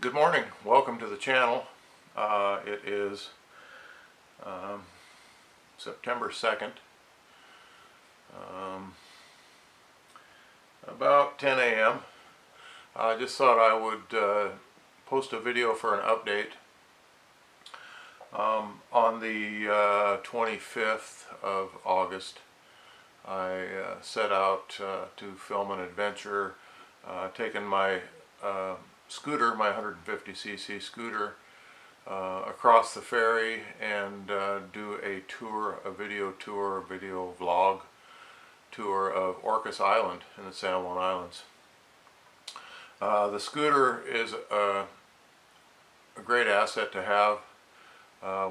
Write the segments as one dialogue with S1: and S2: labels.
S1: Good morning. Welcome to the channel. It is September 2nd, about 10 a.m. I just thought I would post a video for an update. On the 25th of August, I set out to film an adventure, taking my scooter, my 150cc scooter, across the ferry and do a tour, a video vlog tour of Orcas Island in the San Juan Islands. The scooter is a great asset to have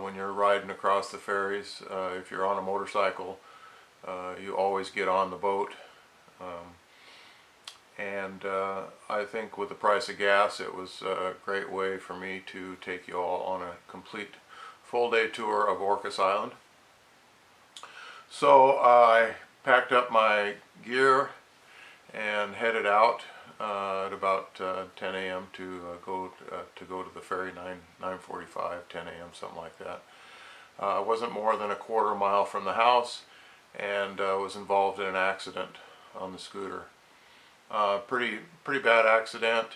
S1: when you're riding across the ferries. If you're on a motorcycle, you always get on the boat. I think with the price of gas, it was a great way for me to take you all on a complete full-day tour of Orcas Island. So I packed up my gear and headed out at about 10 a.m. to go to the ferry. 9:45, 10 a.m., something like that. I wasn't more than a quarter mile from the house, and was involved in an accident on the scooter. Pretty bad accident.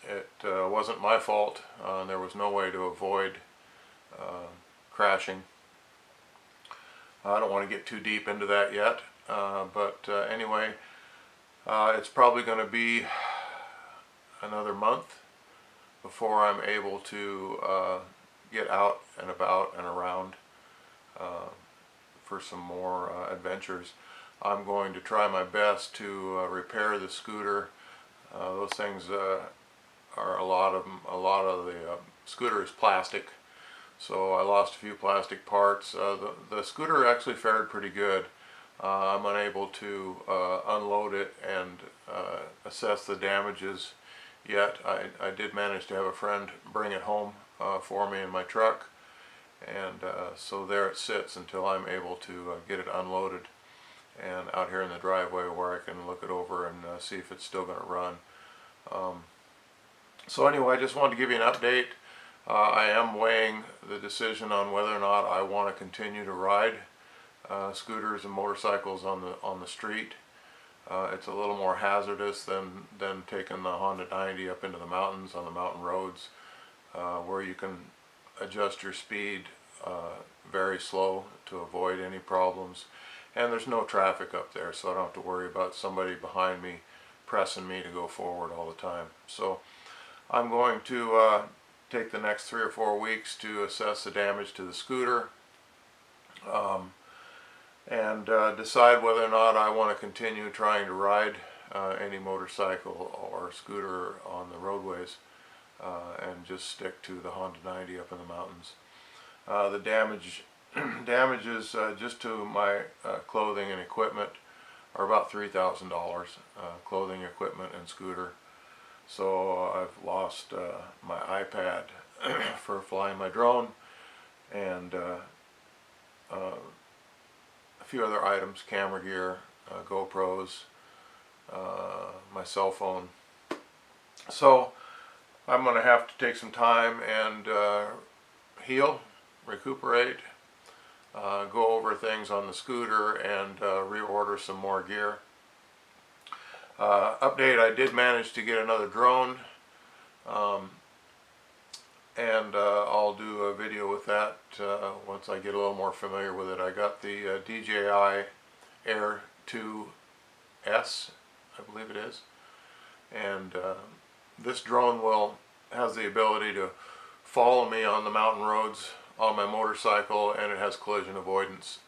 S1: It wasn't my fault. There was no way to avoid crashing. I don't want to get too deep into that yet, but anyway, it's probably going to be another month before I'm able to get out and about and around for some more adventures. I'm going to try my best to repair the scooter. Those things are a lot of the scooter is plastic, so I lost a few plastic parts. The scooter actually fared pretty good. I'm unable to unload it and assess the damages yet. I did manage to have a friend bring it home for me in my truck, and so there it sits until I'm able to get it unloaded and out here in the driveway where I can look it over and see if it's still going to run. So anyway, I just wanted to give you an update. I am weighing the decision on whether or not I want to continue to ride scooters and motorcycles on the street. It's a little more hazardous than taking the Honda 90 up into the mountains on the mountain roads, where you can adjust your speed very slow to avoid any problems. And there's no traffic up there, so I don't have to worry about somebody behind me pressing me to go forward all the time. So I'm going to take the next 3 or 4 weeks to assess the damage to the scooter, and decide whether or not I want to continue trying to ride any motorcycle or scooter on the roadways, and just stick to the Honda 90 up in the mountains. The damages just to my clothing and equipment are about $3,000, clothing, equipment, and scooter. So I've lost my iPad for flying my drone, and a few other items, camera gear, GoPros, my cell phone. So I'm going to have to take some time and heal, recuperate, go over things on the scooter, and reorder some more gear. Update, I did manage to get another drone, and I'll do a video with that once I get a little more familiar with it. I got the DJI Air 2S, I believe it is, and this drone has the ability to follow me on the mountain roads on my motorcycle, and it has collision avoidance,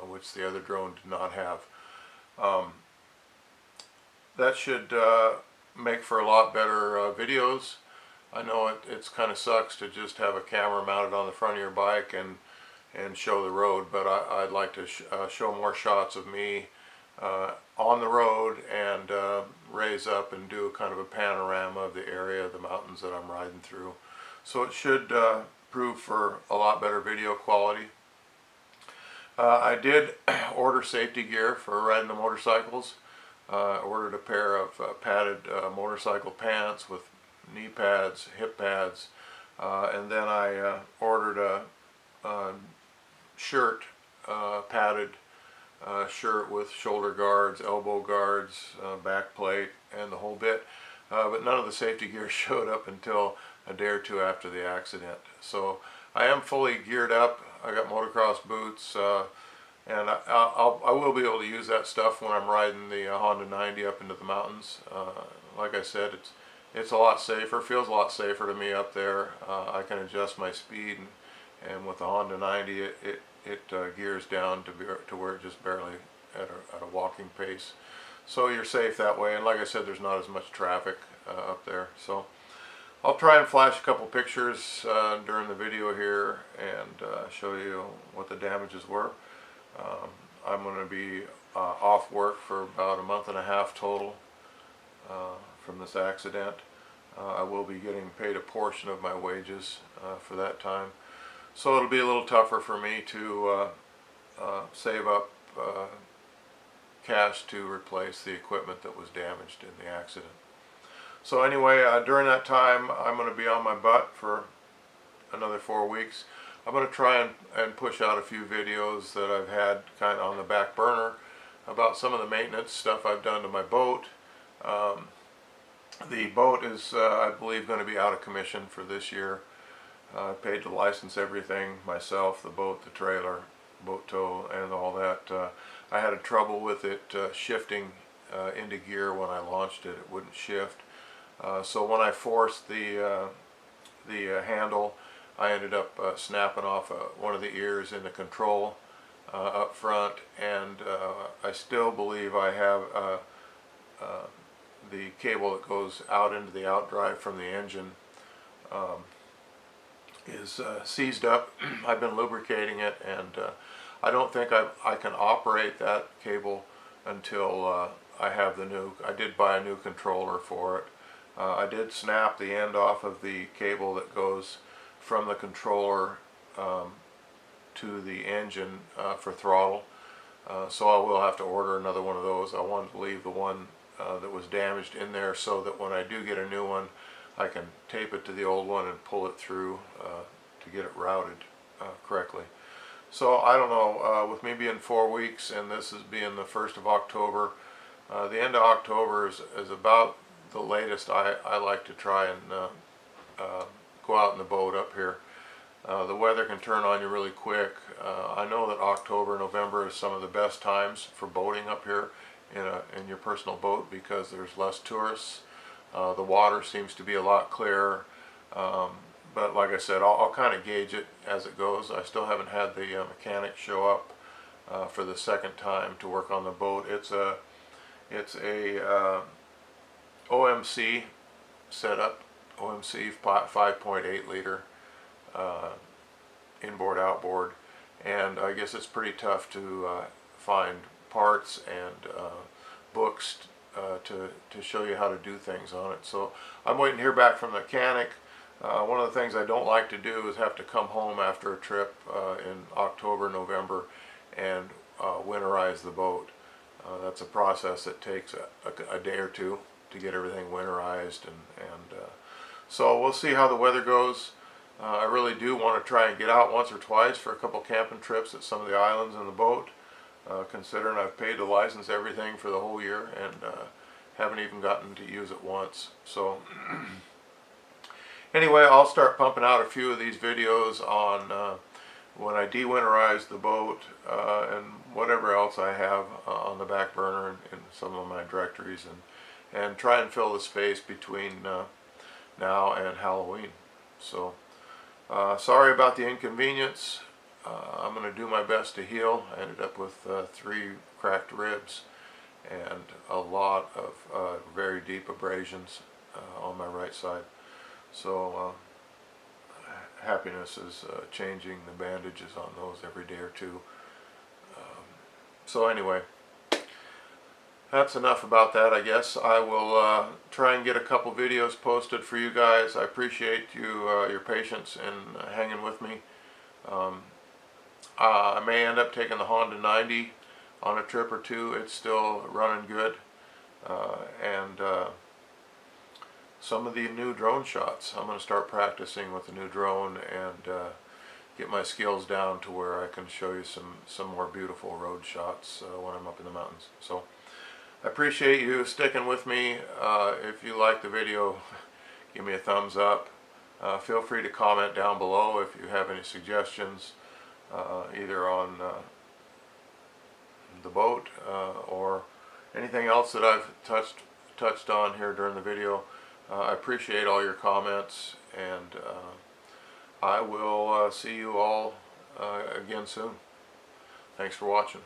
S1: which the other drone did not have. That should make for a lot better videos. I know it's kind of sucks to just have a camera mounted on the front of your bike and show the road, but I'd like to show more shots of me on the road, and raise up and do a kind of a panorama of the area of the mountains that I'm riding through. So it should prove for a lot better video quality. I did order safety gear for riding the motorcycles. I ordered a pair of padded motorcycle pants with knee pads, hip pads, and then I ordered a shirt, padded shirt with shoulder guards, elbow guards, back plate, and the whole bit. But none of the safety gear showed up until a day or two after the accident. So I am fully geared up. I got motocross boots, and I will be able to use that stuff when I'm riding the Honda 90 up into the mountains. Like I said, it's a lot safer, feels a lot safer to me up there. I can adjust my speed, and with the Honda 90 it gears down to where it just barely at a walking pace. So you're safe that way, and like I said, there's not as much traffic up there. So I'll try and flash a couple pictures during the video here and show you what the damages were. I'm going to be off work for about a month and a half total from this accident. I will be getting paid a portion of my wages for that time. So it'll be a little tougher for me to save up cash to replace the equipment that was damaged in the accident. So anyway, during that time, I'm going to be on my butt for another 4 weeks. I'm going to try and push out a few videos that I've had kind of on the back burner about some of the maintenance stuff I've done to my boat. The boat is, I believe, going to be out of commission for this year. I paid to license everything myself, the boat, the trailer, boat tow, and all that. I had trouble with it shifting into gear when I launched it. It wouldn't shift. So when I forced the handle, I ended up snapping off one of the ears in the control up front, and I still believe I have the cable that goes out into the outdrive from the engine is seized up. I've been lubricating it, and I don't think I can operate that cable until I have the new. I did buy a new controller for it. I did snap the end off of the cable that goes from the controller to the engine for throttle. So I will have to order another one of those. I wanted to leave the one that was damaged in there so that when I do get a new one, I can tape it to the old one and pull it through to get it routed correctly. So I don't know, with me being 4 weeks and this is being the 1st of October, the end of October is about the latest I like to try and go out in the boat up here. The weather can turn on you really quick. I know that October, November is some of the best times for boating up here in your personal boat because there's less tourists. The water seems to be a lot clearer. But like I said, I'll kind of gauge it as it goes. I still haven't had the mechanic show up for the second time to work on the boat. It's a OMC setup, OMC 5.8 liter inboard outboard, and I guess it's pretty tough to find parts and books to show you how to do things on it. So I'm waiting to hear back from the mechanic. One of the things I don't like to do is have to come home after a trip in October, November and winterize the boat. That's a process that takes a day or two to get everything winterized, and so we'll see how the weather goes. I really do want to try and get out once or twice for a couple camping trips at some of the islands in the boat, considering I've paid to license everything for the whole year and haven't even gotten to use it once. So anyway, I'll start pumping out a few of these videos on when I de-winterize the boat and whatever else I have on the back burner in some of my directories, and try and fill the space between now and Halloween. So sorry about the inconvenience. I'm going to do my best to heal. I ended up with 3 cracked ribs and a lot of very deep abrasions on my right side. So happiness is changing the bandages on those every day or two. So anyway, that's enough about that, I guess. I will try and get a couple videos posted for you guys. I appreciate your patience and hanging with me. I may end up taking the Honda 90 on a trip or two. It's still running good. some of the new drone shots. I'm going to start practicing with the new drone and get my skills down to where I can show you some more beautiful road shots when I'm up in the mountains. So I appreciate you sticking with me. If you like the video, give me a thumbs up. Feel free to comment down below if you have any suggestions, either on the boat or anything else that I've touched on here during the video. I appreciate all your comments, and I will see you all again soon. Thanks for watching.